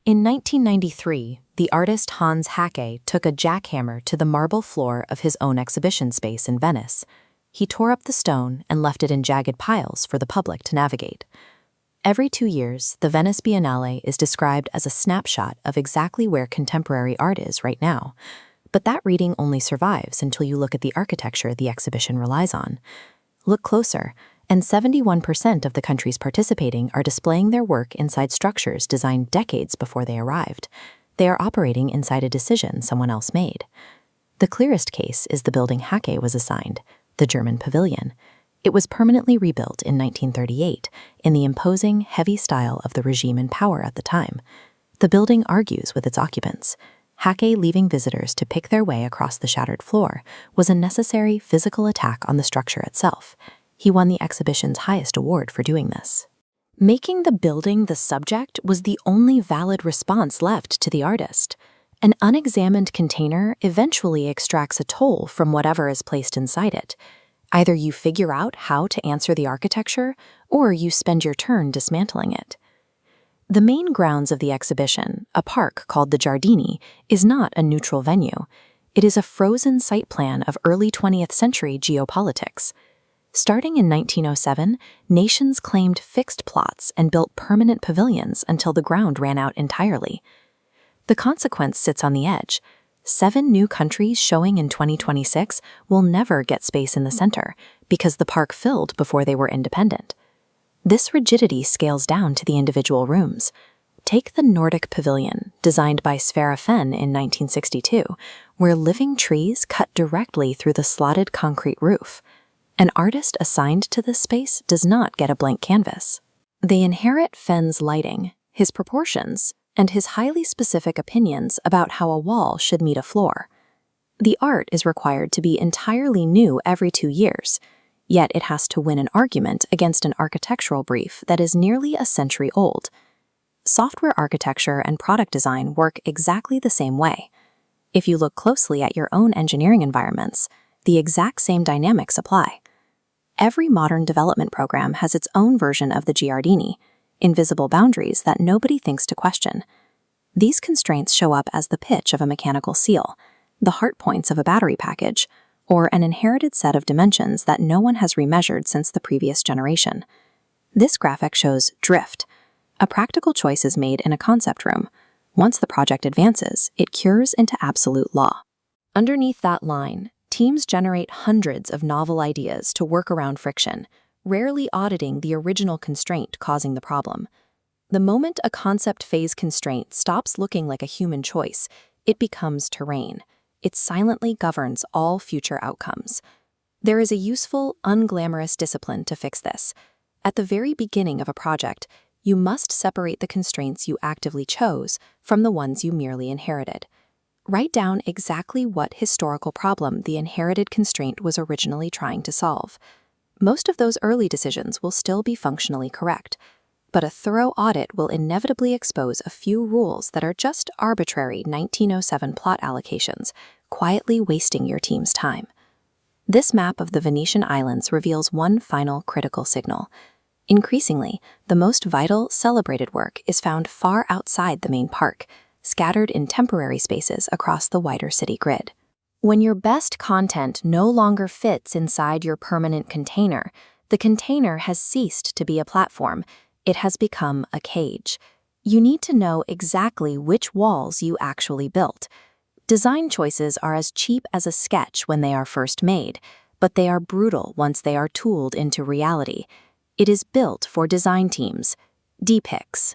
In 1993, the artist Hans Haacke took a jackhammer to the marble floor of his own exhibition space in Venice. He tore up the stone and left it in jagged piles for the public to navigate. Every 2 years, the Venice Biennale is described as a snapshot of exactly where contemporary art is right now. But that reading only survives until you look at the architecture the exhibition relies on. Look closer, and 71% of the countries participating are displaying their work inside structures designed decades before they arrived. They are operating inside a decision someone else made. The clearest case is the building Haacke was assigned, the German Pavilion. It was permanently rebuilt in 1938 in the imposing, heavy style of the regime in power at the time. The building argues with its occupants. Haacke leaving visitors to pick their way across the shattered floor was a necessary physical attack on the structure itself. He won the exhibition's highest award for doing this. Making the building the subject was the only valid response left to the artist. An unexamined container eventually extracts a toll from whatever is placed inside it. Either you figure out how to answer the architecture, or you spend your turn dismantling it. The main grounds of the exhibition, a park called the Giardini, is not a neutral venue. It is a frozen site plan of early 20th century geopolitics. Starting in 1907, nations claimed fixed plots and built permanent pavilions until the ground ran out entirely. The consequence sits on the edge. 7 new countries showing in 2026 will never get space in the center because the park filled before they were independent. This rigidity scales down to the individual rooms. Take the Nordic Pavilion, designed by Sverre Fehn in 1962, where living trees cut directly through the slotted concrete roof. An artist assigned to this space does not get a blank canvas. They inherit Fehn's lighting, his proportions, and his highly specific opinions about how a wall should meet a floor. The art is required to be entirely new every 2 years, yet it has to win an argument against an architectural brief that is nearly a century old. Software architecture and product design work exactly the same way. If you look closely at your own engineering environments, the exact same dynamics apply. Every modern development program has its own version of the Giardini, invisible boundaries that nobody thinks to question. These constraints show up as the pitch of a mechanical seal, the heart points of a battery package, or an inherited set of dimensions that no one has remeasured since the previous generation. This graphic shows drift. A practical choice is made in a concept room. Once the project advances, it cures into absolute law. Underneath that line, teams generate hundreds of novel ideas to work around friction, rarely auditing the original constraint causing the problem. The moment a concept phase constraint stops looking like a human choice, it becomes terrain. It silently governs all future outcomes. There is a useful, unglamorous discipline to fix this. At the very beginning of a project, you must separate the constraints you actively chose from the ones you merely inherited. Write down exactly what historical problem the inherited constraint was originally trying to solve. Most of those early decisions will still be functionally correct, but a thorough audit will inevitably expose a few rules that are just arbitrary 1907 plot allocations, quietly wasting your team's time. This map of the Venetian islands reveals one final critical signal. Increasingly, the most vital, celebrated work is found far outside the main park, scattered in temporary spaces across the wider city grid. When your best content no longer fits inside your permanent container, the container has ceased to be a platform. It has become a cage. You need to know exactly which walls you actually built. Design choices are as cheap as a sketch when they are first made, but they are brutal once they are tooled into reality. It is built for design teams. Depix,